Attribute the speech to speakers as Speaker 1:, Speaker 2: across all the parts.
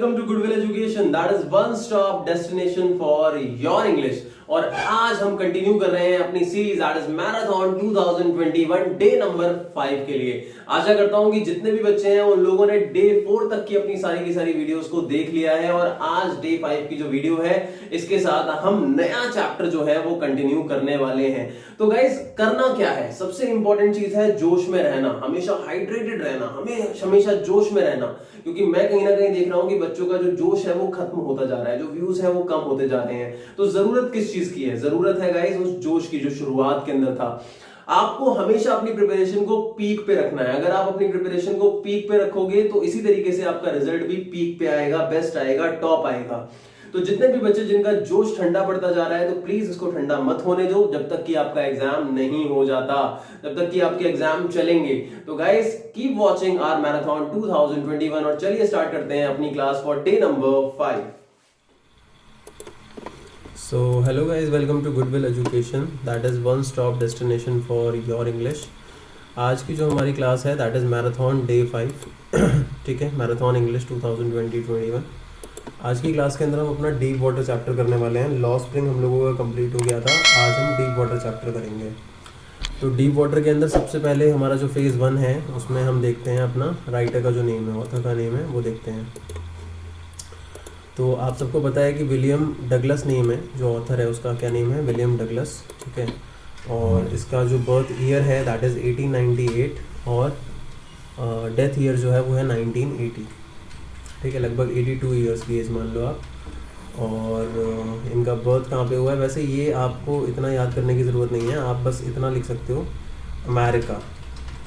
Speaker 1: welcome to Goodwill Education. That is one stop destination for your English. और आज हम continue कर रहे हैं अपनी series that is marathon 2021 day number 5 के लिए। आशा करता हूं कि जितने भी बच्चे हैं उन लोगों ने डे 4 तक की अपनी सारी की सारी वीडियोस को देख लिया है और आज डे 5 की जो वीडियो है इसके साथ हम नया चैप्टर जो है वो कंटिन्यू करने वाले हैं। तो गाइस करना क्या है, सबसे इंपॉर्टेंट चीज है जोश में रहना, हमेशा हाइड्रेटेड रहना, हमेशा जोश में रहना, क्योंकि मैं कहीं ना कहीं देख रहा हूं कि बच्चों का जो जोश है वो खत्म होता जा रहा है, जो व्यूज है वो कम होते जा रहे हैं। तो जरूरत किस चीज की है? जरूरत है गाइस उस जोश की जो शुरुआत के अंदर था। आपको हमेशा अपनी प्रिपरेशन को पीक पे रखना है। अगर आप अपनी प्रिपरेशन को पीक पे रखोगे तो इसी तरीके से आपका रिजल्ट भी पीक पे आएगा, बेस्ट आएगा, टॉप आएगा। तो जितने भी बच्चे जिनका जोश ठंडा पड़ता जा रहा है तो प्लीज इसको ठंडा मत होने दो जब तक कि आपका एग्जाम नहीं हो जाता, जब तक कि आपके एग्जाम चलेंगे। तो guys keep watching our marathon 2021 और चलिए स्टार्ट करते हैं अपनी class for day number 5। So hello guys, welcome to Goodwill Education, that is one stop destination for your English। आज की जो हमारी क्लास है दैट इज़ मैराथन डे 5 ठीक है, मैराथन इंग्लिश 2020-21। आज की क्लास के अंदर हम अपना डीप वाटर चैप्टर करने वाले हैं। लॉ स्प्रिंग हम लोगों का कंप्लीट हो गया था, आज हम डीप वाटर चैप्टर करेंगे। तो डीप वाटर के अंदर सबसे पहले हमारा जो फेज़ 1 है उसमें हम देखते हैं अपना राइटर का जो नेम है, ऑथर का नेम है वो देखते हैं। तो आप सबको पता है कि विलियम डगलस नेम है, जो ऑथर है उसका क्या नेम है, विलियम डगलस, ठीक है। और इसका जो बर्थ ईयर है दैट इज़ 1898 और डेथ ईयर जो है वो है 1980, ठीक है। लगभग 82 ईयर्स की एज मान लो आप। और इनका बर्थ कहाँ पे हुआ है, वैसे ये आपको इतना याद करने की ज़रूरत नहीं है, आप बस इतना लिख सकते हो America,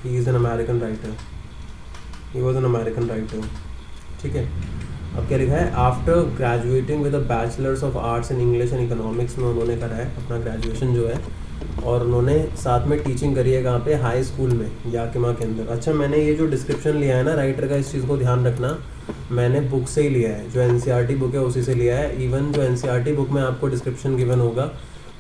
Speaker 1: he is an American writer, he was an American writer, ठीक है। अब क्या लिखा है, after graduating with a bachelors of arts in English and economics में उन्होंने करा है अपना ग्रेजुएशन जो है, और उन्होंने साथ में टीचिंग करी है कहाँ पे, हाई स्कूल में याकिमा के अंदर। अच्छा, मैंने ये जो डिस्क्रिप्शन लिया है ना राइटर का, इस चीज़ को ध्यान रखना, मैंने बुक से ही लिया है, जो एनसीईआरटी बुक है उसी से लिया है। इवन जो एनसीईआरटी बुक में आपको डिस्क्रिप्शन गिवन होगा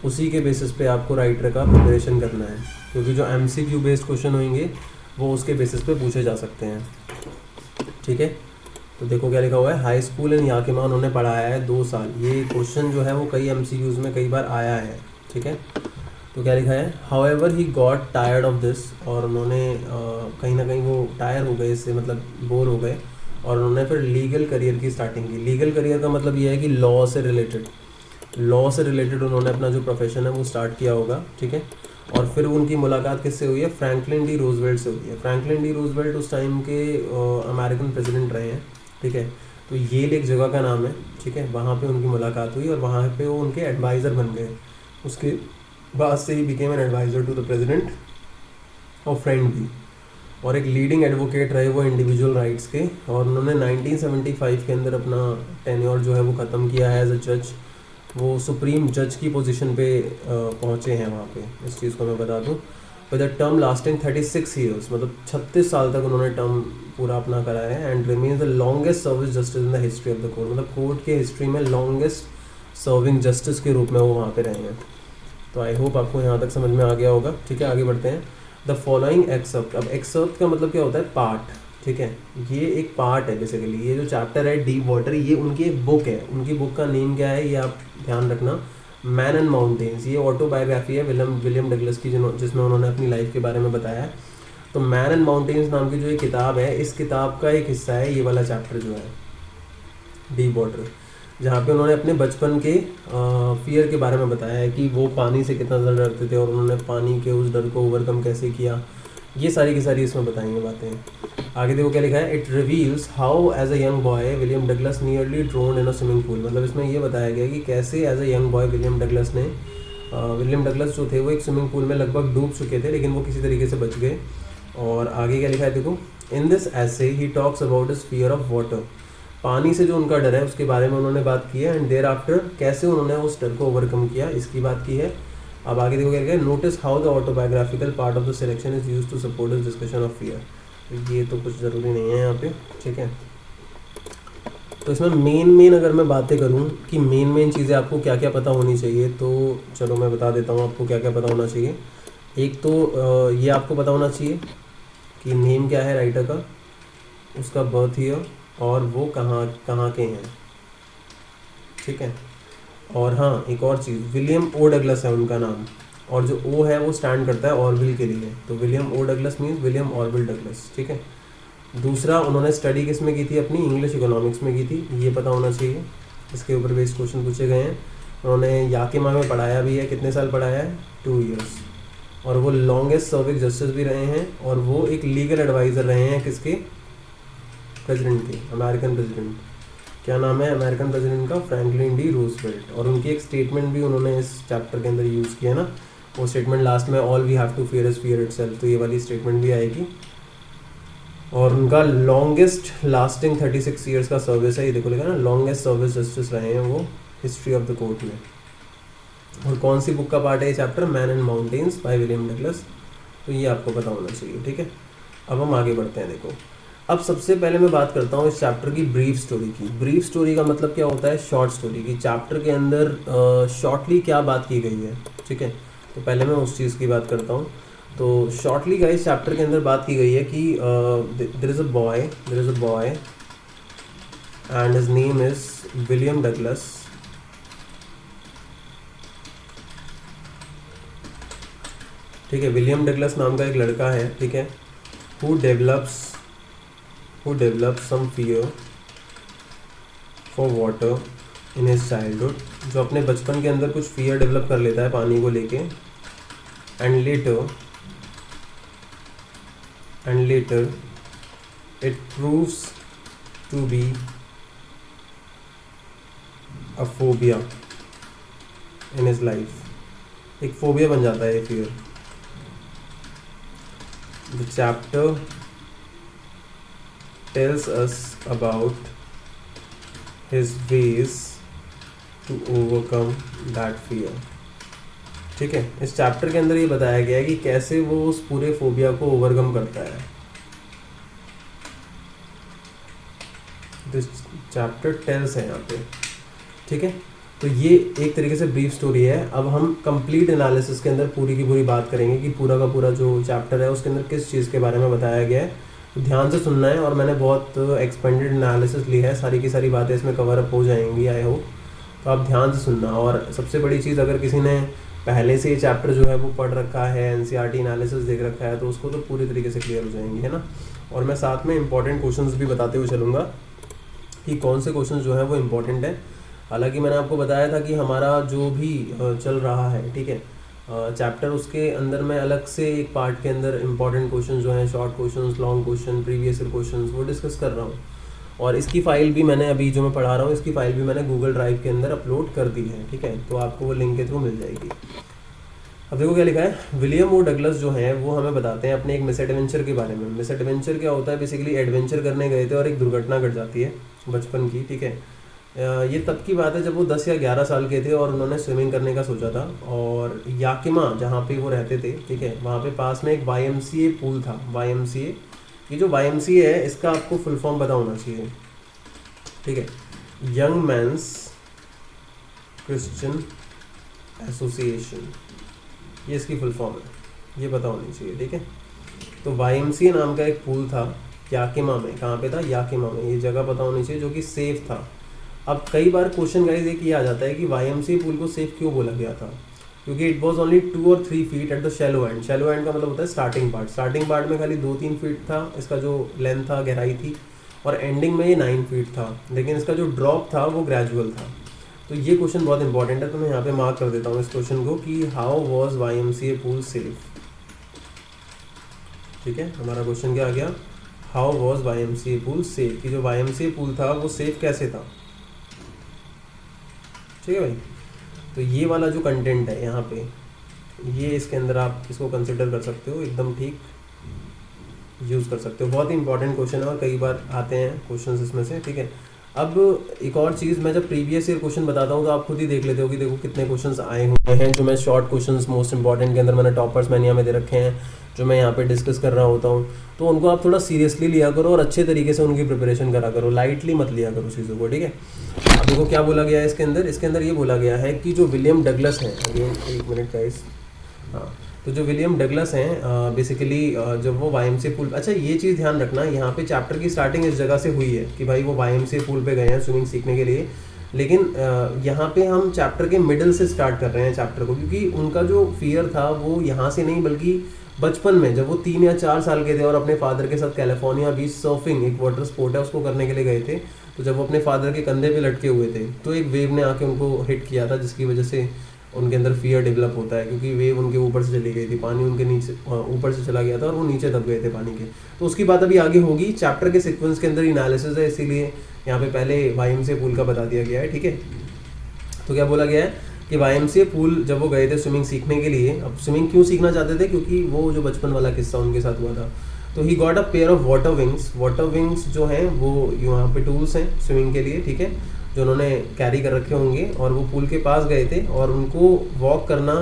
Speaker 1: उसी के बेसिस पे आपको राइटर का प्रिपरेशन करना है, क्योंकि जो एमसीक्यू बेस्ड क्वेश्चन होंगे वो उसके बेसिस पे पूछे जा सकते हैं, ठीक है। तो देखो क्या लिखा हुआ है, हाई स्कूल इन याकिमा उन्होंने पढ़ाया है 2 साल। ये क्वेश्चन जो है वो कई एमसीक्यूज़ में कई बार आया है, ठीक है। तो क्या लिखा है, however he got tired of this, और उन्होंने कहीं ना कहीं वो टायर हो गए इससे, मतलब बोर हो गए, और उन्होंने फिर लीगल करियर की स्टार्टिंग की। लीगल करियर का मतलब ये है कि लॉ से रिलेटेड उन्होंने अपना जो प्रोफेशन है वो स्टार्ट किया होगा, ठीक है। और फिर उनकी मुलाकात किससे हुई है, फ्रैंकलिन डी रूजवेल्ट से हुई है। फ्रैंकलिन डी रूजवेल्ट उस टाइम के अमेरिकन प्रेसिडेंट रहे हैं, ठीक है। तो येल एक जगह का नाम है, ठीक है, वहाँ पे उनकी मुलाकात हुई और वहाँ पे वो उनके एडवाइज़र बन गए। उसके बाद से ही became an adviser to the president और फ्रेंड भी, और एक लीडिंग एडवोकेट रहे वो इंडिविजुअल राइट्स के। और उन्होंने 1975 के अंदर अपना टेन्योर जो है वो ख़त्म किया है एज अ जज। वो सुप्रीम जज की पोजीशन पे पहुँचे हैं वहाँ पे, इस चीज़ को मैं बता दूँ। With a term lasting 36 years, मतलब 36 साल तक उन्होंने टर्म पूरा अपना कराया है। And remains the longest service justice in the history of the court, मतलब कोर्ट के हिस्ट्री में लॉन्गेस्ट सर्विंग जस्टिस के रूप में वो वहाँ पे रहे हैं। तो आई होप आपको यहाँ तक समझ में आ गया होगा, ठीक है। आगे बढ़ते हैं। द फॉलोइंग एक्सर्प्ट, अब एक्सर्प्ट का मतलब क्या होता है, पार्ट, ठीक है। ये एक पार्ट है बेसिकली, ये जो चैप्टर है डीप वाटर, ये उनकी एक बुक है। उनकी बुक का नेम क्या है ये आप ध्यान रखना, मैन एंड माउंटेन्स। ये ऑटोबायोग्राफी है विलियम डगलस की, जिसमें उन्होंने अपनी लाइफ के बारे में बताया है। तो मैन एंड माउंटेन्स नाम की जो ये किताब है, इस किताब का एक हिस्सा है ये वाला चैप्टर जो है डीप वाटर, जहाँ पे उन्होंने अपने बचपन के फियर के बारे में बताया है कि वो पानी से कितना ज़्यादा डरते थे और उन्होंने पानी के उस डर को ओवरकम कैसे किया। ये सारी की सारी इसमें बताएंगे बातें। आगे देखो क्या लिखा है, it reveals how as a young boy William Douglas nearly drowned in a swimming pool. मतलब इसमें ये बताया गया कि कैसे as a young boy William Douglas जो थे वो एक स्विमिंग पूल में लगभग डूब चुके थे, लेकिन वो किसी तरीके से बच गए। और आगे क्या लिखा है देखो, इन दिस ऐसे he talks about his fear of water, पानी से जो उनका डर है उसके बारे में उन्होंने बात की है। एंड देयर आफ्टर कैसे उन्होंने उस डर को ओवरकम किया, इसकी बात की है। अब आगे देखो क्या लिखा है, notice how the autobiographical part of the selection is used to support this discussion of fear. ये तो कुछ ज़रूरी नहीं है यहाँ पे, ठीक है। तो इसमें मेन अगर मैं बातें करूँ कि मेन चीज़ें आपको क्या क्या पता होनी चाहिए, तो चलो मैं बता देता हूँ आपको क्या क्या पता होना चाहिए। एक तो ये आपको पता होना चाहिए कि नेम क्या है राइटर का, उसका बर्थ ईयर, और वो कहाँ कहाँ के हैं, ठीक है। और हाँ, एक और चीज़, विलियम ओ डगलस है उनका नाम, और जो ओ है वो स्टैंड करता है ऑर्बिल के लिए, तो विलियम ओ डगलस मीन्स विलियम ऑर्बिल डगलस, ठीक है। दूसरा, उन्होंने स्टडी किस में की थी अपनी, इंग्लिश इकोनॉमिक्स में की थी, ये पता होना चाहिए, इसके ऊपर बेस्ड क्वेश्चन पूछे गए हैं। उन्होंने याकिमा में पढ़ाया भी है, कितने साल पढ़ाया है, 2 ईयर्स, और वो लॉन्गेस्ट सर्विस जस्टिस भी रहे हैं, और वो एक लीगल एडवाइज़र रहे हैं किसके, प्रेसिडेंट के, अमेरिकन प्रेसिडेंट, क्या नाम है अमेरिकन प्रेसिडेंट का, फ्रैंकलिन डी रूजवेल्ट। और उनकी एक स्टेटमेंट भी उन्होंने इस चैप्टर के अंदर यूज़ किया ना, वो स्टेटमेंट लास्ट में, all we have to fear is fear itself, तो ये वाली स्टेटमेंट भी आएगी। और उनका लॉन्गेस्ट लास्टिंग 36 ईयर्स का सर्विस है, ये देखो लिखा ना, लॉन्गेस्ट सर्विस जस्टिस रहे हैं वो हिस्ट्री ऑफ द कोर्ट में। और कौन सी बुक का पार्ट है ये chapter, man and mountains by William Douglas, तो ये आपको पता होना चाहिए, ठीक है। अब हम आगे बढ़ते हैं। देखो, अब सबसे पहले मैं बात करता हूँ इस चैप्टर की ब्रीफ स्टोरी की। ब्रीफ स्टोरी का मतलब क्या होता है, शॉर्ट स्टोरी की, चैप्टर के अंदर शॉर्टली क्या बात की गई है, ठीक है। तो पहले मैं उस चीज़ की बात करता हूँ। तो शॉर्टली गाइस चैप्टर के अंदर बात की गई है कि there is a boy and his name is William Douglas, ठीक है। विलियम डगलस नाम का एक लड़का है, ठीक है, who develops some fear for water in his childhood, जो अपने बचपन के अंदर कुछ फियर डेवलप कर लेता है पानी को लेके। And later it proves to be a phobia in his life, एक फोबिया बन जाता है ये fear. The chapter tells us about his ways to overcome that fear, ठीक है। इस चैप्टर के अंदर ये बताया गया है कि कैसे वो उस पूरे फोबिया को ओवरकम करता है। दिस चैप्टर टेल्स है यहाँ पे, ठीक है। तो ये एक तरीके से ब्रीफ स्टोरी है। अब हम कंप्लीट एनालिसिस के अंदर पूरी की पूरी बात करेंगे कि पूरा का पूरा जो चैप्टर है उसके अंदर किस चीज़ के बारे में बताया गया है। तो ध्यान से सुनना है, और मैंने बहुत एक्सपेंडेड एनालिसिस ली है, सारी की सारी बातें इसमें कवर अप हो जाएंगी आई होप। तो आप ध्यान से सुनना। और सबसे बड़ी चीज़, अगर किसी ने पहले से ये चैप्टर जो है वो पढ़ रखा है, एनसीईआरटी एनालिसिस देख रखा है, तो उसको तो पूरी तरीके से क्लियर हो जाएंगी, है ना। और मैं साथ में इंपॉर्टेंट क्वेश्चंस भी बताते हुए चलूँगा कि कौन से क्वेश्चंस जो है वो इम्पोर्टेंट है। हालांकि मैंने आपको बताया था कि हमारा जो भी चल रहा है, ठीक है, चैप्टर, उसके अंदर मैं अलग से एक पार्ट के अंदर इंपॉर्टेंट क्वेश्चन जो हैं, short questions, long question, previous year questions, वो डिस्कस कर रहा हूँ। और इसकी फ़ाइल भी मैंने अभी जो मैं पढ़ा रहा हूँ, इसकी फ़ाइल भी मैंने गूगल ड्राइव के अंदर अपलोड कर दी है, ठीक है। तो आपको वो लिंक के थ्रू मिल जाएगी। अब देखो क्या लिखा है, विलियम ओ डगलस जो हैं वो हमें बताते हैं अपने एक मिस एडवेंचर के बारे में। मिस एडवेंचर क्या होता है, बेसिकली एडवेंचर करने गए थे और एक दुर्घटना घट जाती है बचपन की, ठीक है। ये तब की बात है जब वो 10 या 11 साल के थे और उन्होंने स्विमिंग करने का सोचा था। और याकिमा जहाँ पे वो रहते थे, ठीक है, वहाँ पे पास में एक YMCA पूल था। YMCA, ये जो YMCA है इसका आपको फुल फॉर्म पता होना चाहिए, ठीक है, यंग मैंस क्रिश्चियन एसोसिएशन, ये इसकी फुल फॉर्म है, ये पता होनी चाहिए, ठीक है। तो YMCA नाम का एक पूल था याकिमा में। कहाँ पे था, याकिमा में। ये जगह पता होनी चाहिए, जो कि सेफ था। अब कई बार क्वेश्चन गाइस एक ये आ जाता है कि YMCA पूल को सेफ क्यों बोला गया था, क्योंकि इट वॉज ओनली 2 और 3 feet at the shallow and. Shallow and का मतलब होता है स्टार्टिंग पार्ट। स्टार्टिंग पार्ट में खाली 2-3 फीट था इसका जो लेंथ था, गहराई थी, और एंडिंग में ये 9 फीट था। लेकिन इसका जो ड्रॉप था वो ग्रेजुअल था। तो ये क्वेश्चन बहुत इंपॉर्टेंट है, तो मैं यहाँ पे मार्क कर देता हूँ इस क्वेश्चन को कि how was YMCA pool safe, ठीक है। हमारा क्वेश्चन क्या आ गया, how was YMCA pool safe, कि जो YMCA पूल था वो सेफ कैसे था, ठीक है भाई। तो ये वाला जो कंटेंट है यहाँ पे, ये इसके अंदर आप इसको कंसिडर कर सकते हो, एकदम ठीक यूज़ कर सकते हो। बहुत ही इंपॉर्टेंट क्वेश्चन है और कई बार आते हैं क्वेश्चंस इसमें से, ठीक है। अब एक और चीज़, मैं जब प्रीवियस ईयर क्वेश्चन बताता हूँ तो आप खुद ही देख लेते हो कि देखो कितने क्वेश्चंस आए हुए हैं। जो मैं शॉर्ट क्वेश्चंस मोस्ट इंपॉर्टेंट के अंदर मैंने टॉपर्स मैनिया में दे रखे हैं, जो मैं यहाँ पे डिस्कस कर रहा होता हूँ, तो उनको आप थोड़ा सीरियसली लिया करो और अच्छे तरीके से उनकी प्रिपरेशन करा करो, लाइटली मत लिया करो चीज़ों को, ठीक है। अब देखो क्या बोला गया है इसके अंदर ये बोला गया है कि जो विलियम डगलस हैं, अगेन एक मिनट गाइस, हाँ, तो जो विलियम डगलस हैं बेसिकली जब वो वाईएमसीए पूल, अच्छा ये चीज़ ध्यान रखना, यहाँ पे चैप्टर की स्टार्टिंग इस जगह से हुई है कि भाई वो वाईएमसीए पूल पे गए हैं स्विमिंग सीखने के लिए, लेकिन यहाँ पे हम चैप्टर के मिडल से स्टार्ट कर रहे हैं चैप्टर को, क्योंकि उनका जो फियर था वो यहाँ से नहीं बल्कि बचपन में जब वो 3 या 4 साल के थे और अपने फादर के साथ कैलिफोर्निया बीच सर्फिंग एक वाटर स्पोर्ट है उसको करने के लिए गए थे। तो जब वो अपने फादर के कंधे पे लटके हुए थे तो एक वेव ने आके उनको हिट किया था, जिसकी वजह से उनके अंदर फियर डेवलप होता है, क्योंकि वेव उनके ऊपर से चली गई थी, पानी उनके नीचे ऊपर से चला गया था और वो नीचे दब गए थे पानी के। तो उसकी बात अभी आगे होगी, चैप्टर के सीक्वेंस के अंदर एनालिसिस है, इसीलिए यहाँ पे पहले वाईएमसीए पूल का बता दिया गया है, ठीक है। तो क्या बोला गया है कि वाईएमसीए पूल जब वो गए थे स्विमिंग सीखने के लिए, अब स्विमिंग क्यों सीखना चाहते थे, क्योंकि वो जो बचपन वाला किस्सा उनके साथ हुआ था। तो he got a pair of water wings, water wings जो हैं वो यहाँ पे टूल्स हैं स्विमिंग के लिए, ठीक है, जो उन्होंने कैरी कर रखे होंगे, और वो पूल के पास गए थे और उनको वॉक करना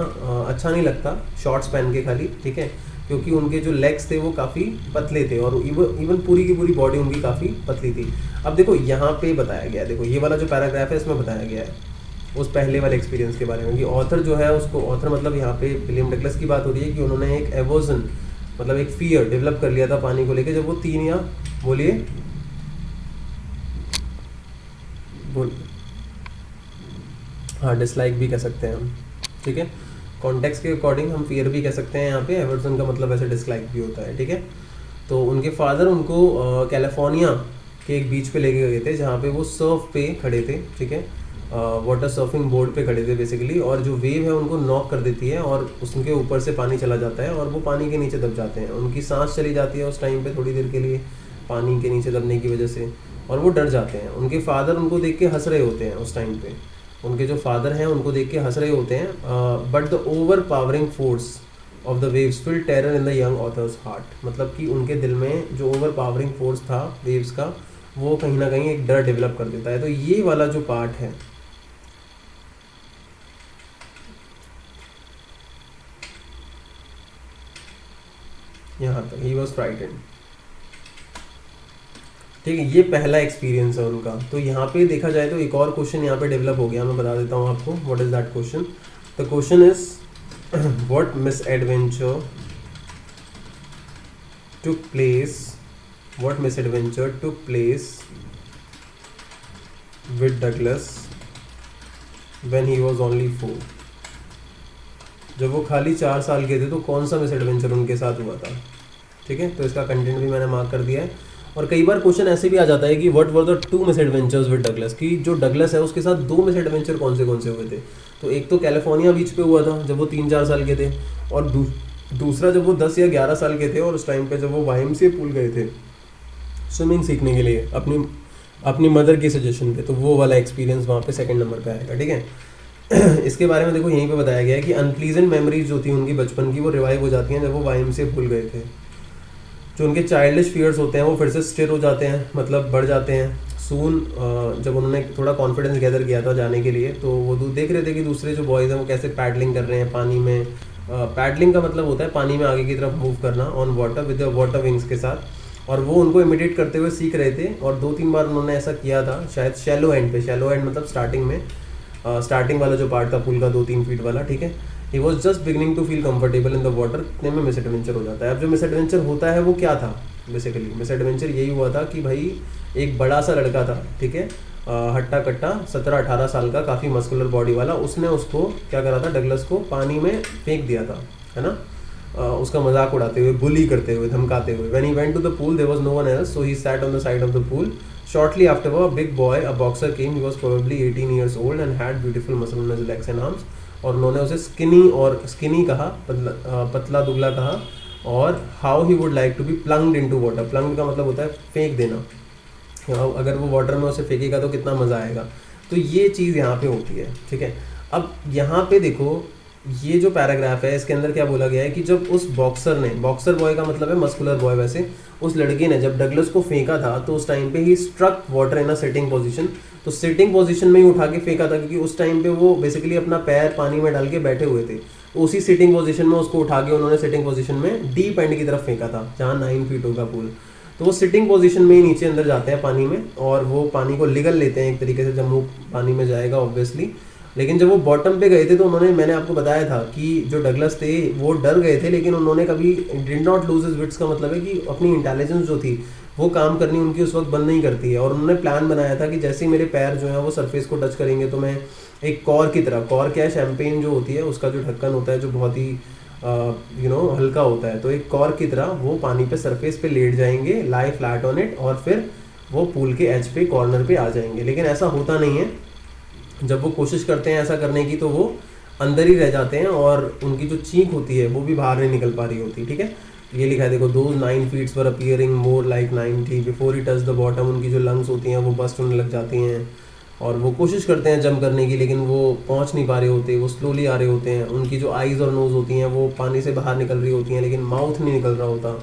Speaker 1: अच्छा नहीं लगता शॉर्ट्स पहन के खाली, ठीक है, क्योंकि उनके जो लेग्स थे वो काफ़ी पतले थे और इवन पूरी की पूरी बॉडी उनकी काफ़ी पतली थी। अब देखो यहाँ पे बताया गया है, देखो ये वाला जो पैराग्राफ है इसमें बताया गया है उस पहले वाले एक्सपीरियंस के बारे में कि ऑथर जो है उसको, ऑथर मतलब यहाँ पे विलियम डगलस की बात हो रही है कि उन्होंने एक एवर्जन मतलब एक फियर डेवलप कर लिया था पानी को लेके, जब वो 3 या बोलिए हाँ डिसलाइक भी कह सकते हैं हम, ठीक है, कॉन्टेक्स्ट के अकॉर्डिंग हम फियर भी कह सकते हैं, यहाँ पे एवर्जन का मतलब ऐसे डिसलाइक भी होता है, ठीक है। तो उनके फादर उनको कैलिफोर्निया के एक बीच पे लेके गए थे जहाँ पे वो सर्फ पे खड़े थे, ठीक है, वाटर सर्फिंग बोर्ड पे खड़े थे बेसिकली, और जो वेव है उनको नॉक कर देती है और उसके ऊपर से पानी चला जाता है और वो पानी के नीचे दब जाते हैं, उनकी सांस चली जाती है उस टाइम पे थोड़ी देर के लिए पानी के नीचे दबने की वजह से, और वो डर जाते हैं। उनके फादर उनको देख के हंस रहे होते हैं उस टाइम पे, उनके जो फादर हैं उनको देख के हंस रहे होते हैं, but the overpowering force of the waves fill terror in the young author's heart, मतलब कि उनके दिल में जो ओवर पावरिंग फोर्स था वेव्स का वो कहीं ना कहीं एक डर डेवलप कर देता है। तो ये वाला जो पार्ट है यहाँ तक, ही वॉज फ्राइटेंड, ठीक है, ये पहला एक्सपीरियंस है उनका। तो यहाँ पे देखा जाए तो एक और क्वेश्चन यहाँ पे डेवलप हो गया, मैं बता देता हूँ आपको what is that question. The question is what miss adventure took place, what miss adventure took place with Douglas when he was only 4, जब वो खाली 4 साल के थे तो कौन सा मिस एडवेंचर उनके साथ हुआ था, ठीक है। तो इसका कंटेंट भी मैंने मार्क कर दिया है। और कई बार क्वेश्चन ऐसे भी आ जाता है कि what were the 2 miss adventures with Douglas, कि जो डगलस है उसके साथ 2 मिस एडवेंचर कौन से हुए थे। तो एक तो कैलिफोर्निया बीच पे हुआ था जब वो 3-4 साल के थे, और दूसरा जब वो 10 या 11 साल के थे और उस टाइम पे जब वो वाईएमसीए पूल गए थे स्विमिंग सीखने के लिए अपनी मदर की सजेशन पे, तो वो वाला एक्सपीरियंस वहाँ पे सेकंड नंबर पे आएगा, ठीक है। इसके बारे में देखो यहीं पे बताया गया है कि अनप्लीजेंट मेमोरीज जो थी उनकी बचपन की वो रिवाइव हो जाती हैं जब वो वाईएमसीए पूल गए थे। जो उनके चाइल्डिश फियर्स होते हैं वो फिर से स्टिर हो जाते हैं, मतलब बढ़ जाते हैं। सून जब उन्होंने थोड़ा कॉन्फिडेंस गैदर किया था जाने के लिए, तो वो देख रहे थे कि दूसरे जो बॉयज़ हैं वो कैसे पैडलिंग कर रहे हैं पानी में। पैडलिंग का मतलब होता है पानी में आगे की तरफ मूव करना on water with water wings के साथ, और वो उनको इमिटेट करते हुए सीख रहे थे। और 2-3 बार उन्होंने ऐसा किया था, शायद शैलो एंड पे, शैलो एंड मतलब स्टार्टिंग में, स्टार्टिंग वाला जो पार्ट था पूल का 2-3 फीट वाला, ठीक है। He was just beginning to feel comfortable in the water, इतने में मिस एडवेंचर हो जाता है। अब जो मिस एडवेंचर होता है वो क्या था, बेसिकली मिस एडवेंचर यही हुआ था कि भाई एक बड़ा सा लड़का था, ठीक है, हट्टा कट्टा 17-18 साल का, काफ़ी मस्कुलर बॉडी वाला, उसने उसको क्या करा था, डगलस को पानी में फेंक दिया था, है ना, उसका मजाक उड़ाते हुए, बुली करते हुए, धमकाते हुए। When he went to the pool there was no one else, so he sat on the side of the pool. Shortly after, a big boy, a boxer came. He was probably 18 years old and had beautiful muscle on his legs and arms. और उन्होंने उसे skinny कहा, पतला दुबला कहा, और how he would like to be plunged into water. Plunged का मतलब होता है फेंक देना, अगर वो वाटर में उसे फेंकेगा तो कितना मज़ा आएगा। तो ये चीज़ यहाँ पे होती है, ठीक है। अब यहाँ पे देखो ये जो पैराग्राफ है इसके अंदर क्या बोला गया है कि जब उस बॉक्सर ने, बॉक्सर बॉय का मतलब है मस्कुलर बॉय, वैसे उस लड़के ने जब डगलस को फेंका था तो उस टाइम पे ही struck water in a sitting position, तो सिटिंग पोजीशन में ही उठा के फेंका था, क्योंकि उस टाइम पे वो बेसिकली अपना पैर पानी में डाल के बैठे हुए थे। तो उसी सिटिंग पोजीशन में उसको उठा के उन्होंने सिटिंग पोजीशन में डीप एंड की तरफ फेंका था जहाँ 9 फीट होगा पूल। तो वो सिटिंग पोजीशन में ही नीचे अंदर जाते हैं पानी में, और वो पानी को लिगल लेते हैं एक तरीके से, जब मुँह पानी में जाएगा ऑब्वियसली लेकिन जब वो बॉटम पे गए थे तो उन्होंने, मैंने आपको बताया था कि जो डगलस थे वो डर गए थे, लेकिन उन्होंने कभी did not lose his wits, का मतलब है कि अपनी इंटेलिजेंस जो थी वो काम करनी उनकी उस वक्त बंद नहीं करती है। और उन्होंने प्लान बनाया था कि जैसे ही मेरे पैर जो है वो सरफेस को टच करेंगे तो मैं एक कॉर की तरह, कॉर क्या है, शैम्पेन जो होती है उसका जो ढक्कन होता है जो बहुत ही हल्का होता है, तो एक कॉर की तरह वो पानी पे सरफेस पे लेट जाएंगे, लाई फ्लैट ऑन इट, और फिर वो पूल के एज पे कॉर्नर पे आ जाएंगे। लेकिन ऐसा होता नहीं है, जब वो कोशिश करते हैं ऐसा करने की तो वो अंदर ही रह जाते हैं और उनकी जो चीख होती है वो भी बाहर नहीं निकल पा रही होती। ठीक है, ये लिखा है देखो, those 9 feets were appearing more like 90 before he touch the bottom. उनकी जो लंग्स होती हैं वो बस्ट होने लग जाती हैं और वो कोशिश करते हैं जंप करने की, लेकिन वो पहुंच नहीं पा रहे होते, वो स्लोली आ रहे होते हैं। उनकी जो आइज़ और नोज़ होती हैं वो पानी से बाहर निकल रही होती हैं, लेकिन माउथ नहीं निकल रहा होता।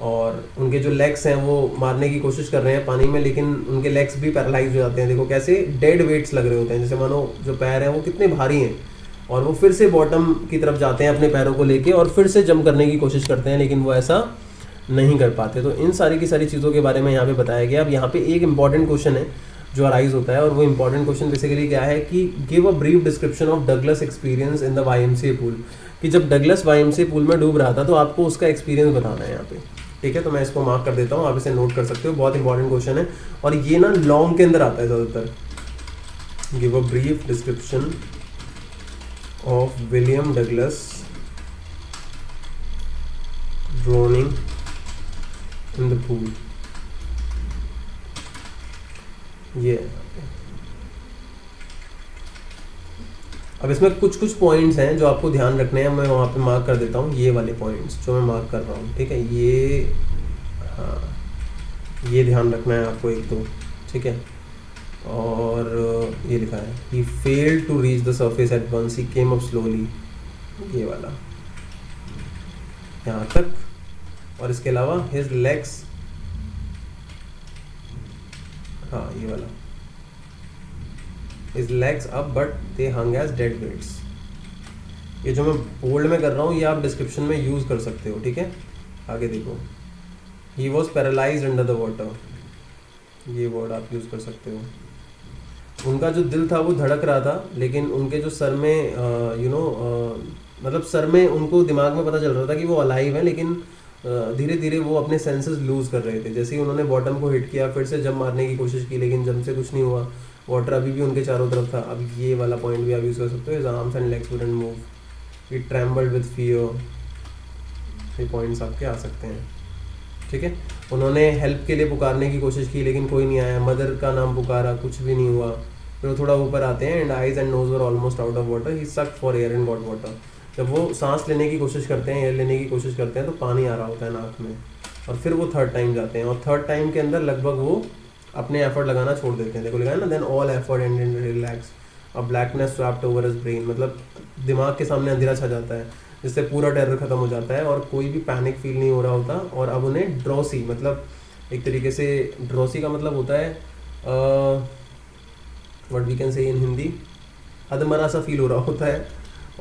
Speaker 1: और उनके जो लेग्स हैं वो मारने की कोशिश कर रहे हैं पानी में, लेकिन उनके लेग्स भी पैरालाइज हो जाते हैं। देखो कैसे डेड वेट्स लग रहे होते हैं, जैसे मानो जो पैर हैं वो कितने भारी हैं। और वो फिर से बॉटम की तरफ जाते हैं अपने पैरों को लेके और फिर से जंप करने की कोशिश करते हैं, लेकिन वो ऐसा नहीं कर पाते। तो इन सारी की सारी चीज़ों के बारे में यहाँ पे बताया गया। अब यहाँ पे एक इंपॉर्टेंट क्वेश्चन है जो अराइज होता है, और वो इंपॉर्टेंट क्वेश्चन बेसिकली क्या है कि give a brief description of Douglas experience in the YMCA pool. कि जब डगलस YMCA पूल में डूब रहा था तो आपको उसका एक्सपीरियंस बताना है यहाँ पे। ठीक है, तो मैं इसको मार्क कर देता हूँ, आप इसे नोट कर सकते हो, बहुत इंपॉर्टेंट क्वेश्चन है और ये ना लॉन्ग के अंदर आता है ज़्यादातर। Give a brief description of William Douglas droning in the pool. ये अब इसमें कुछ कुछ पॉइंट्स हैं जो आपको ध्यान रखने हैं, मैं वहाँ पे मार्क कर देता हूँ। ये वाले पॉइंट्स जो मैं मार्क कर रहा हूँ, ठीक है, ये, हाँ, ये ध्यान रखना है आपको एक दो, ठीक है। और ये लिखा है he failed to reach the surface at once, he came up slowly, ये वाला यहाँ तक। और इसके अलावा हिज लेग्स, हाँ ये वाला, his legs up but they hung as dead weights। ये जो मैं बोल्ड में कर रहा हूँ ये आप डिस्क्रिप्शन में यूज़ कर सकते हो, ठीक है। आगे देखो, he was paralyzed under the water, ये वर्ड आप यूज़ कर सकते हो। उनका जो दिल था वो धड़क रहा था, लेकिन उनके जो सर में मतलब सर में उनको दिमाग में पता चल रहा था कि वो अलाइव है, लेकिन धीरे धीरे वो अपने सेंसेस लूज़ कर रहे थे। जैसे ही उन्होंने बॉटम को हिट किया फिर से जंप मारने की कोशिश की, लेकिन जंप से कुछ नहीं हुआ, वाटर अभी भी उनके चारों तरफ था। अब ये वाला पॉइंट भी आप यूज़ कर सकते हो, his arms and legs wouldn't move, he trembled with fear. ये पॉइंट्स आपके आ सकते हैं, ठीक है। उन्होंने हेल्प के लिए पुकारने की कोशिश की लेकिन कोई नहीं आया, मदर का नाम पुकारा, कुछ भी नहीं हुआ। फिर वो थोड़ा ऊपर आते हैं, and eyes and nose were almost out of water, he sucked for air and got water. जब वो सांस लेने की कोशिश करते हैं, एयर लेने की कोशिश करते हैं, तो पानी आ रहा होता है नाक में। और फिर वो थर्ड टाइम जाते हैं, और थर्ड टाइम के अंदर लगभग वो अपने एफर्ट लगाना छोड़ देते हैं। देखो लिखा है ना, then all effort and relax, a blackness swept over his brain, मतलब दिमाग के सामने अंधेरा छा जाता है, जिससे पूरा टेरर खत्म हो जाता है और कोई भी पैनिक फील नहीं हो रहा होता। और अब उन्हें ड्रॉसी, मतलब एक तरीके से ड्रॉसी का मतलब होता है व्हाट वी कैन से इन हिंदी, अधमरा सा फील हो रहा होता है,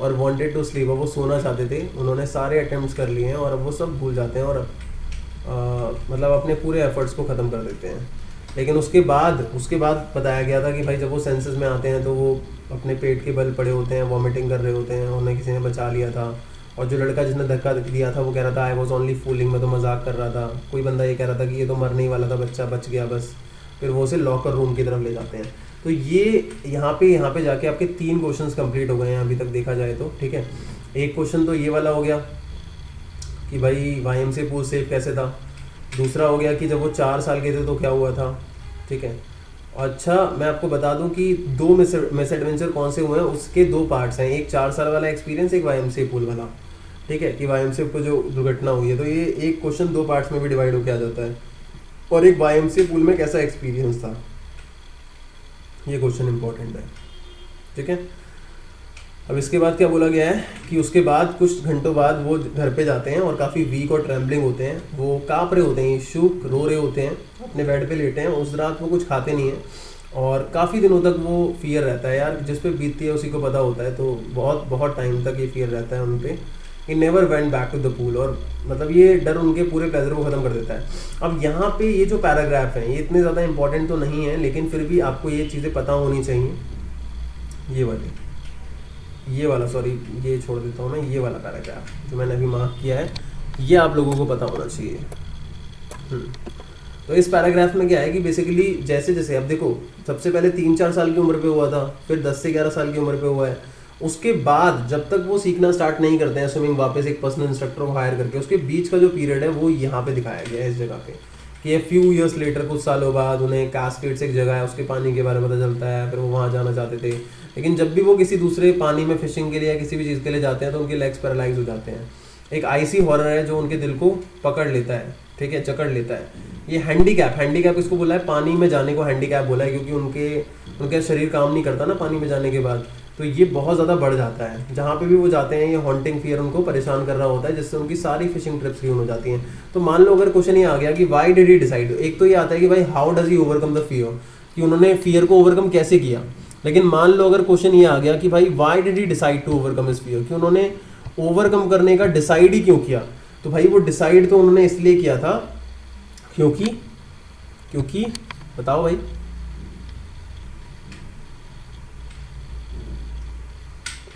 Speaker 1: और वांटेड टू स्लीप, वो सोना चाहते थे। उन्होंने सारे अटेम्प्ट्स कर लिए हैं और अब वो सब भूल जाते हैं और मतलब अपने पूरे एफर्ट्स को ख़त्म कर देते हैं। लेकिन उसके बाद बताया गया था कि भाई जब वो सेंसेस में आते हैं तो वो अपने पेट के बल पड़े होते हैं, वॉमिटिंग कर रहे होते हैं, उन्हें किसी ने बचा लिया था। और जो लड़का जिसने धक्का दिया था वो कह रहा था आई वॉज ओनली फूलिंग, मैं तो मजाक कर रहा था। कोई बंदा ये कह रहा था कि ये तो मरने ही वाला था, बच्चा बच गया बस। फिर वो उसे लॉकर रूम की तरफ ले जाते हैं। तो ये यहाँ पे जाके आपके 3 क्वेश्चंस कंप्लीट हो गए हैं अभी तक देखा जाए तो, ठीक है। एक क्वेश्चन तो ये वाला हो गया कि भाई YMCA पूल सेफ कैसे था। दूसरा हो गया कि जब वो 4 साल के थे तो क्या हुआ था, ठीक है। अच्छा, मैं आपको बता दूं कि 2 मिस एडवेंचर कौन से हुए हैं, उसके 2 पार्ट्स हैं, एक 4 साल वाला एक्सपीरियंस, एक YMCA पूल वाला, ठीक है, कि YMCA को जो दुर्घटना हुई है। तो ये एक क्वेश्चन 2 पार्ट्स में भी डिवाइड होकर आ जाता है, और एक YMCA पूल में कैसा एक्सपीरियंस था, ये क्वेश्चन इंपॉर्टेंट है, ठीक है। अब इसके बाद क्या बोला गया है कि उसके बाद कुछ घंटों बाद वो घर पे जाते हैं और काफ़ी वीक और ट्रेम्बलिंग होते हैं, वो काँप रहे होते हैं, शुक रो रहे होते हैं, अपने बेड पे लेटे हैं। उस रात वो कुछ खाते नहीं हैं और काफ़ी दिनों तक वो फियर रहता है। यार जिस पे बीतती है उसी को पता होता है, तो बहुत बहुत टाइम तक ये फियर रहता है उन पे। He never went back to the pool, और मतलब ये डर उनके पूरे प्लेजर को ख़त्म कर देता है। अब यहाँ पे ये जो पैराग्राफ हैं ये इतने ज़्यादा इंपॉर्टेंट तो नहीं है, लेकिन फिर भी आपको ये चीज़ें पता होनी चाहिए। ये वाला सॉरी, ये छोड़ देता हूँ मैं, ये वाला पैराग्राफ जो मैंने अभी मार्क किया है, ये आप लोगों को पता होना चाहिए। तो इस पैराग्राफ में क्या है कि बेसिकली जैसे जैसे अब देखो, सबसे पहले 3-4 साल की उम्र पे हुआ था, फिर 10 से 11 साल की उम्र पे हुआ है, उसके बाद जब तक वो सीखना स्टार्ट नहीं करते हैं स्विमिंग वापस एक पर्सनल इंस्ट्रक्टर को हायर करके, उसके बीच का जो पीरियड है वो यहाँ पे दिखाया गया है इस जगह पे, कि फ्यू ईयर्स लेटर, कुछ सालों बाद उन्हें कैस्केड्स एक जगह है उसके पानी के बारे में पता चलता है, फिर वो वहाँ जाना चाहते थे, लेकिन जब भी वो किसी दूसरे पानी में फिशिंग के लिए या किसी भी चीज़ के लिए जाते हैं तो उनके लेग्स पैरालाइज हो जाते हैं। एक आईसी हॉरर है जो उनके दिल को पकड़ लेता है, ठीक है, जकड़ लेता है। ये हैंडीकैप इसको बोला है, पानी में जाने को हैंडीकैप बोला है, क्योंकि उनके शरीर काम नहीं करता ना पानी में जाने के बाद, तो ये बहुत ज़्यादा बढ़ जाता है। जहाँ पे भी वो जाते हैं ये हॉन्टिंग फियर उनको परेशान कर रहा होता है, जिससे उनकी सारी फिशिंग ट्रिप्स रुइन हो जाती हैं। तो मान लो अगर क्वेश्चन ये आ गया कि वाई डिड ही डिसाइड, एक तो ये आता है कि भाई how does he overcome the fear, कि उन्होंने फियर को ओवरकम कैसे किया। लेकिन मान लो अगर क्वेश्चन ये आ गया कि भाई why did he decide to overcome his fear, कि उन्होंने ओवरकम करने का डिसाइड ही क्यों किया, तो भाई वो डिसाइड तो उन्होंने इसलिए किया था क्योंकि बताओ भाई,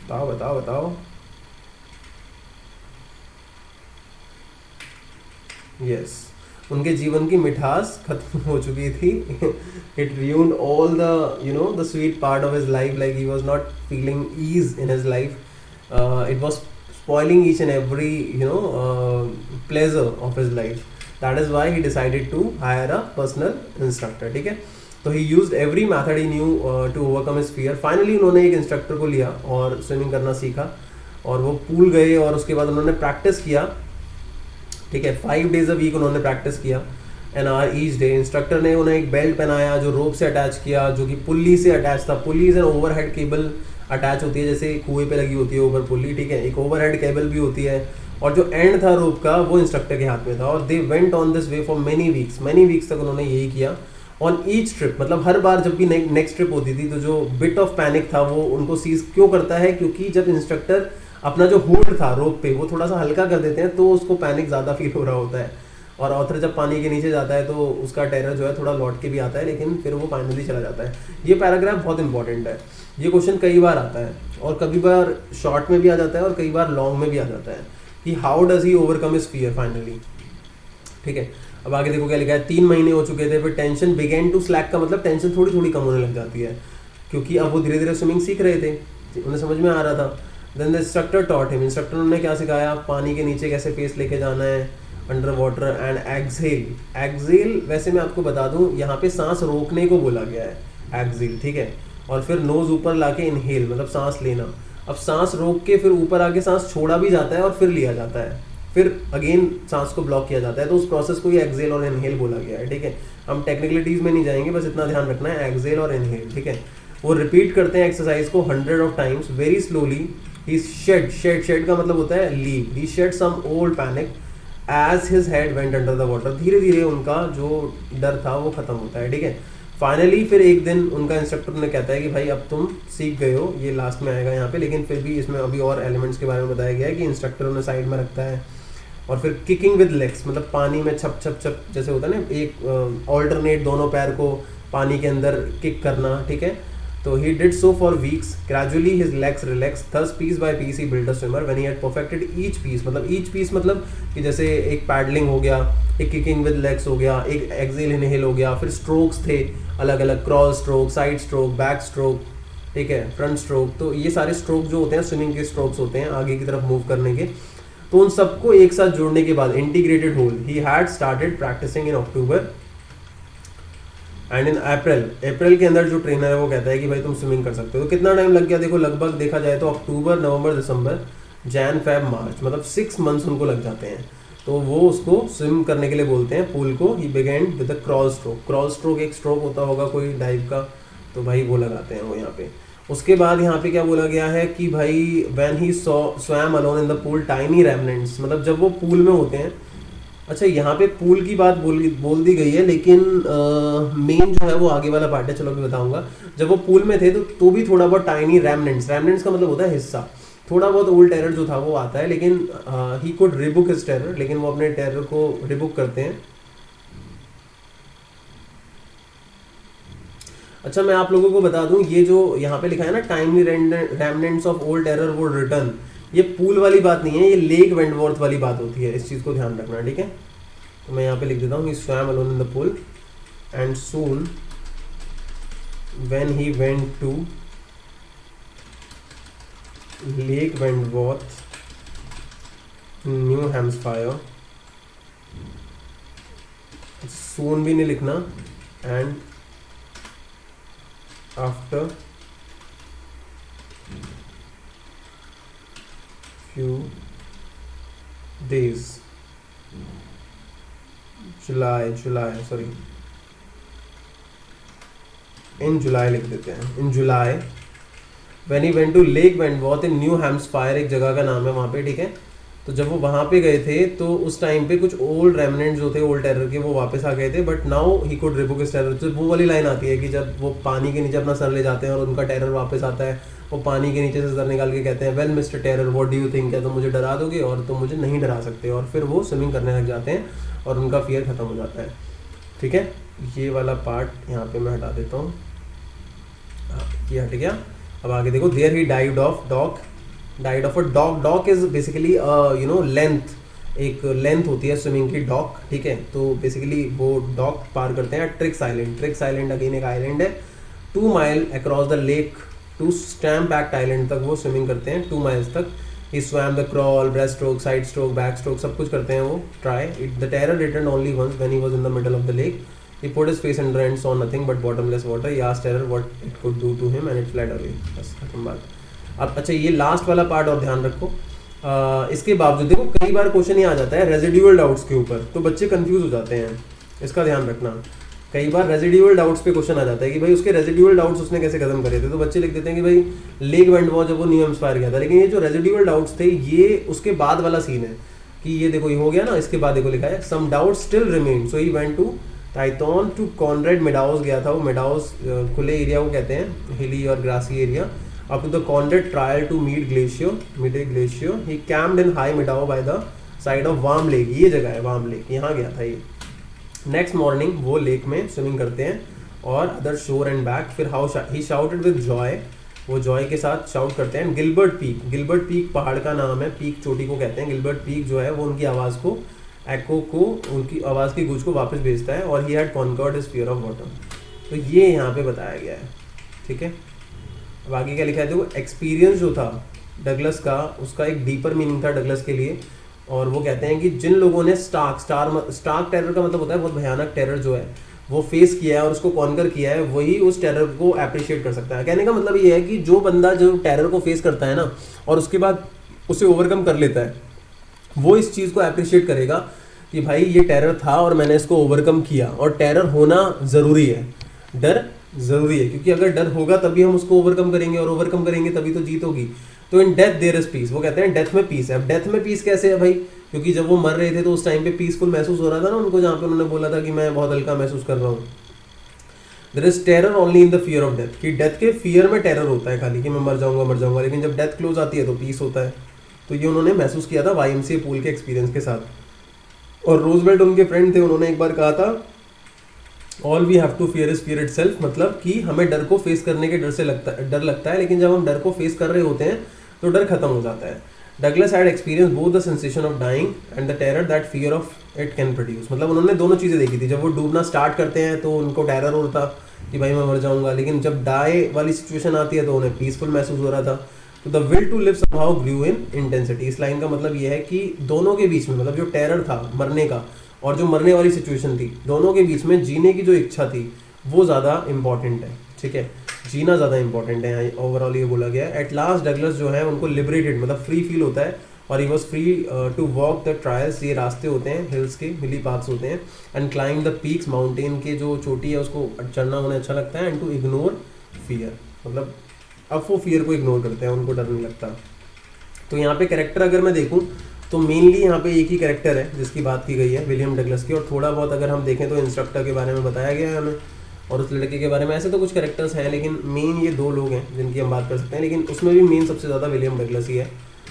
Speaker 1: बताओ। यस, उनके जीवन की मिठास खत्म हो चुकी थी। It ruined all the the sweet part of his life, like he was not feeling ease in his life. It was spoiling each and every pleasure of his life. That is why he decided to hire a personal instructor, ठीक है। तो he used every method he knew to overcome his fear. Finally उन्होंने एक instructor को लिया और swimming करना सीखा, और वो पूल गए और उसके बाद उन्होंने प्रैक्टिस किया, ठीक है। 5 days a week उन्होंने प्रैक्टिस किया, an hour each day. Instructor ने उन्हें एक बेल्ट पहनाया जो रोप से अटैच किया, जो कि पुल्ली से अटैच था। Pulley is an overhead cable attach होती है, जैसे कुएं पे लगी होती है ऊपर पुल्ली, ठीक है। एक ओवरहेड केबल भी होती है, और जो एंड था रोप का वो इंस्ट्रक्टर के हाथ में था। और they went on this way for many weeks तक उन्होंने यही किया। ऑन ईच ट्रिप, मतलब हर बार जब भी नेक्स्ट ट्रिप होती थी, तो जो बिट ऑफ पैनिक था वो उनको सीज क्यों करता है, क्योंकि जब इंस्ट्रक्टर अपना जो होल्ड था रोप पे वो थोड़ा सा हल्का कर देते हैं तो उसको पैनिक ज़्यादा फील हो रहा होता है। और ऑथर जब पानी के नीचे जाता है तो उसका टेरर जो है थोड़ा लौट के भी आता है, लेकिन फिर वो फाइनली चला जाता है। ये पैराग्राफ बहुत इंपॉर्टेंट है, ये क्वेश्चन कई बार आता है, और कभी बार शॉर्ट में भी आ जाता है और कई बार लॉन्ग में भी आ जाता है, कि how does he overcome his fear finally, ठीक है। अब आगे देखो क्या लिखा है, 3 महीने हो चुके थे, फिर टेंशन बिगेन टू स्लैक, का मतलब टेंशन थोड़ी थोड़ी कम होने लग जाती है, क्योंकि अब वो धीरे धीरे स्विमिंग सीख रहे थे, उन्हें समझ में आ रहा था। Then the instructor taught him, instructor ने क्या सिखाया, पानी के नीचे कैसे फेस लेके जाना है अंडर वाटर, एंड एक्सहेल वैसे मैं आपको बता दूं यहाँ पे सांस रोकने को बोला गया है, एक्सहेल, ठीक है। और फिर नोज ऊपर लाके इनहेल, मतलब सांस लेना। अब सांस रोक के फिर ऊपर आके सांस छोड़ा भी जाता है और फिर लिया जाता है, फिर अगेन सांस को ब्लॉक किया जाता है, तो उस प्रोसेस को ये एक्सहेल और इनहेल बोला गया है, ठीक है। हम टेक्निकलिटीज में नहीं जाएंगे, बस इतना ध्यान रखना है, एक्सहेल और इनहेल, ठीक है। वो रिपीट करते हैं एक्सरसाइज को 100 of times very slowly. He shed का मतलब होता है leave, he shed some old panic as his head went under the water. धीरे धीरे उनका जो डर था वो खत्म होता है, ठीक है। फाइनली फिर एक दिन उनका इंस्ट्रक्टर ने कहता है कि भाई अब तुम सीख गए हो, ये लास्ट में आएगा यहाँ पे, लेकिन फिर भी इसमें अभी और एलिमेंट्स के बारे में बताया गया है कि इंस्ट्रक्टर उन्हें साइड में रखता है, और फिर किकिंग विद लेग्स, मतलब पानी में छप छप छप जैसे होता है ना, एक ऑल्टरनेट दोनों पैर को पानी के अंदर किक करना, ठीक है। तो he did so for weeks. Gradually his legs relaxed. Thus piece by piece he built a swimmer. When he had perfected each piece, मतलब each piece मतलब कि जैसे एक पैडलिंग हो गया, एक किकिंग विद लेग्स हो गया, एक एक्सेल इनहेल हो गया, फिर स्ट्रोक्स थे अलग अलग, crawl stroke, side stroke, back stroke, ठीक है, फ्रंट स्ट्रोक। तो ये सारे स्ट्रोक जो होते हैं स्विमिंग के स्ट्रोक्स होते हैं आगे की तरफ मूव करने के। तो उन सबको एक साथ जोड़ने के बाद integrated whole, he had started practising in October and in April के अंदर जो ट्रेनर है वो कहता है कि भाई तुम स्विमिंग कर सकते हो। तो कितना टाइम लग गया देखो, लगभग देखा जाए तो अक्टूबर, नवंबर, दिसंबर, जैन, फेब, मार्च, मतलब 6 months उनको लग जाते हैं। तो वो उसको स्विम करने के लिए बोलते हैं पूल को। ही begin with the crawl stroke. Crawl stroke एक स्ट्रोक होता होगा कोई डाइव का, तो भाई वो लगाते हैं वो यहाँ पे। उसके बाद यहाँ पे क्या बोला गया है कि भाई when he swam alone in the pool tiny remnants, मतलब जब वो पूल में होते हैं। अच्छा, यहाँ पे पूल की बात बोल दी गई है, लेकिन मेन जो है वो आगे वाला पार्ट है, चलो मैं बताऊंगा। जब वो पूल में थे तो भी थोड़ा बहुत टाइनी रेमनेंट्स का मतलब होता है हिस्सा, थोड़ा बहुत ओल्ड टेरर जो था वो आता है, लेकिन he could Reebok his terror, लेकिन वो अपने टेरर को रिबुक करते हैं। अच्छा मैं आप लोगों को बता दूं, ये जो यहाँ पे लिखा है ना timely remnants of old terror would return, ये पूल वाली बात नहीं है, ये लेक वेंटवर्थ वाली बात होती है, इस चीज़ को ध्यान रखना, ठीक है। तो मैं यहाँ पे लिख देता हूँ, he swam alone in the pool and soon when he went to Lake Wentworth New Hampshire, soon भी नहीं लिखना, and after few days, July sorry in July लिख देते हैं, in July when he went to Lake Wentworth in New Hampshire, एक जगह का नाम है वहाँ पे, ठीक है। तो जब वो वहाँ पे गए थे तो उस टाइम पे कुछ ओल्ड रेमनेंट्स जो थे ओल्ड टेरर के वो वापस आ गए थे, but now he could Reebok his terror. तो वो वाली लाइन आती है कि जब वो पानी के नीचे अपना सर ले जाते हैं और उनका टेरर वापस आता है, वो पानी के नीचे से सर निकाल के कहते हैं well mister terror what do you think, क्या तुम मुझे डरा दोगे, और तुम मुझे नहीं डरा सकते, और फिर वो स्विमिंग करने लग जाते हैं और उनका फियर ख़त्म हो जाता है, ठीक है। ये वाला पार्ट यहाँ पे मैं हटा देता हूँ, ये हट गया। अब आगे देखो, there he dived off a dock. Dock is basically you know length, एक लेंथ होती है स्विमिंग की, डॉक, ठीक है। तो बेसिकली वो डॉक पार करते हैं ट्रिक्स आइलैंड अगेन एक आइलैंड है, 2 mile across the lake to Stamp Act island तक वो स्विमिंग करते हैं, 2 माइल्स तक। He swam the crawl, breast stroke, side stroke, back stroke, सब कुछ करते हैं वो try. The terror return only once when he was in the middle of the lake. He put his face under and saw nothing but bottomless water. He asked terror what it could do to him and it fled away. बस खत्म बात। अब अच्छा ये last वाला part और ध्यान रखो, इसके बावजूद देखो कई बार क्वेश्चन ये आ जाता है रेजिडुअल डाउट्स के ऊपर, तो बच्चे कंफ्यूज हो जाते हैं, इसका ध्यान रखना। कई बार रेजिडुअल डाउट्स पे क्वेश्चन आ जाता है कि भाई उसके रेजिडुअल डाउट्स उसने कैसे खत्म करे थे, तो बच्चे लिख देते हैं कि भाई लेक वेंटवर्थ जब वो न्यू हैम्सफायर गया था, लेकिन ये जो रेजिडुअल डाउट्स थे ये उसके बाद वाला सीन है कि ये देखो ये हो गया ना, इसके बाद देखो लिखा है some doubts still remain, so he went to Tilton to Conrad Meadows गया था वो, मेडाउस खुले एरिया को कहते हैं, हिली और grassy area. Up to the Conrad trail to meet glacier he camped in high meadow by the side of warm lake, ये जगह है वार्म लेक, यहाँ गया था ये। नेक्स्ट मॉर्निंग वो लेक में स्विमिंग करते हैं और अदर शोर एंड बैक, फिर how he shouted with joy, वो जॉय के साथ शाउट करते हैं। गिलबर्ट पीक पहाड़ का नाम है, पीक चोटी को कहते हैं, गिलबर्ट पीक जो है वो उनकी आवाज़ को, एको को, उनकी आवाज़ की गूंज को वापस भेजता है, और he had conquered his fear of water. तो ये यहाँ पे बताया गया है, ठीक है। अब आगे क्या लिखा है देखो, एक्सपीरियंस जो था डगलस का, उसका एक डीपर मीनिंग था डगलस के लिए, और वो कहते हैं कि जिन लोगों ने स्टार्क टेरर का मतलब होता है बहुत भयानक टेरर जो है वो फेस किया है और उसको कॉन्कर किया है, वही उस टेरर को अप्रिशिएट कर सकता है। कहने का मतलब ये है कि जो बंदा जो टेरर को फेस करता है ना और उसके बाद उसे ओवरकम कर लेता है, वो इस चीज़ को अप्रिशिएट करेगा कि भाई ये टेरर था और मैंने इसको ओवरकम किया, और टेरर होना ज़रूरी है, डर ज़रूरी है, क्योंकि अगर डर होगा तभी हम उसको ओवरकम करेंगे, और ओवरकम करेंगे तभी तो जीत होगी। तो in death there is peace, वो कहते हैं डेथ में पीस है। अब डेथ में पीस कैसे है भाई, क्योंकि जब वो मर रहे थे तो उस टाइम पे पीसफुल महसूस हो रहा था ना उनको, जहाँ पे उन्होंने बोला था कि मैं बहुत हल्का महसूस कर रहा हूँ। There is terror only in the fear of death, कि डेथ के फियर में टेरर होता है खाली, कि मैं मर जाऊंगा, लेकिन जब डेथ क्लोज आती है तो पीस होता है। तो ये उन्होंने महसूस किया था YMCA पूल के एक्सपीरियंस के साथ। और रूजवेल्ट उनके फ्रेंड थे, उन्होंने एक बार कहा था all we have to fear is fear itself, मतलब कि हमें डर को फेस करने के डर लगता है, लेकिन जब हम डर को फेस कर रहे होते हैं तो डर खत्म हो जाता है। Douglas had experience both the sensation of dying and the terror that fear of it can produce, मतलब उन्होंने दोनों चीज़ें देखी थी। जब वो डूबना स्टार्ट करते हैं तो उनको टेरर होता कि भाई मैं मर जाऊंगा, लेकिन जब डाई वाली सिचुएशन आती है तो उन्हें पीसफुल महसूस हो रहा था। तो the will to live somehow grew in intensity. इस लाइन का मतलब ये है कि दोनों के बीच में, मतलब जो टेरर था मरने का और जो मरने वाली सिचुएशन थी, दोनों के बीच में जीने की जो इच्छा थी वो ज़्यादा इंपॉर्टेंट है, ठीक है, जीना ज़्यादा इंपॉर्टेंट है यहाँ ओवरऑल ये बोला गया है। एट लास्ट डगलस जो है उनको लिबरेटेड, मतलब फ्री फील होता है, और he was free to walk the trails, ये रास्ते होते हैं हिल्स के, हिली पाथ्स होते हैं, and climb the peaks, mountain के जो चोटी है उसको चढ़ना उन्हें अच्छा लगता है, एंड टू इग्नोर फियर, मतलब अब वो फियर को इग्नोर करते हैं, उनको डर नहीं लगता। तो यहाँ पे कैरेक्टर अगर मैं देखूँ तो मेनली यहाँ पे एक ही कैरेक्टर है जिसकी बात की गई है, विलियम डगलस की, और थोड़ा बहुत अगर हम देखें तो इंस्ट्रक्टर के बारे में बताया गया है हमें, और उस लड़के के बारे में। ऐसे तो कुछ कैरेक्टर्स हैं लेकिन मेन ये 2 लोग हैं जिनकी हम बात कर सकते हैं, लेकिन उसमें भी मेन सबसे ज़्यादा विलियम डगलस ही है,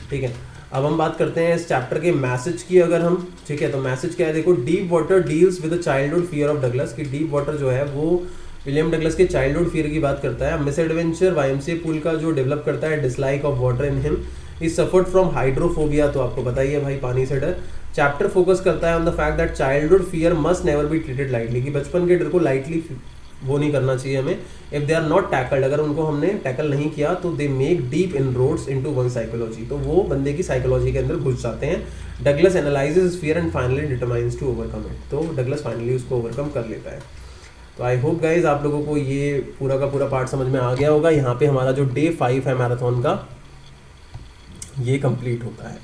Speaker 1: ठीक है। अब हम बात करते हैं इस चैप्टर के मैसेज की अगर हम, ठीक है, तो मैसेज क्या है देखो, deep water deals with the childhood fear of Douglas, कि डीप वाटर जो है वो विलियम डगलस के चाइल्डहुड फियर की बात करता है। मिस एडवेंचर वाईएमसीए पूल का जो डेवलप करता है dislike of water in him, is suffered from hydrophobia, तो आपको पता ही है भाई पानी से डर। चैप्टर फोकस करता है on the fact that childhood fear must never be treated lightly, कि बचपन के डर को लाइटली वो नहीं करना चाहिए हमें। If they are not tackled, अगर उनको हमने टैकल नहीं किया तो they make deep inroads into one psychology, तो वो बंदे की साइकोलॉजी के अंदर घुस जाते हैं। Douglas analyses fear and finally determines to overcome it, तो डगलस फाइनली उसको ओवरकम कर लेता है। तो आई होप गाइज आप लोगों को ये पूरा का पूरा पार्ट समझ में आ गया होगा। यहाँ पे हमारा जो डे 5 है मैराथन का ये कंप्लीट होता है।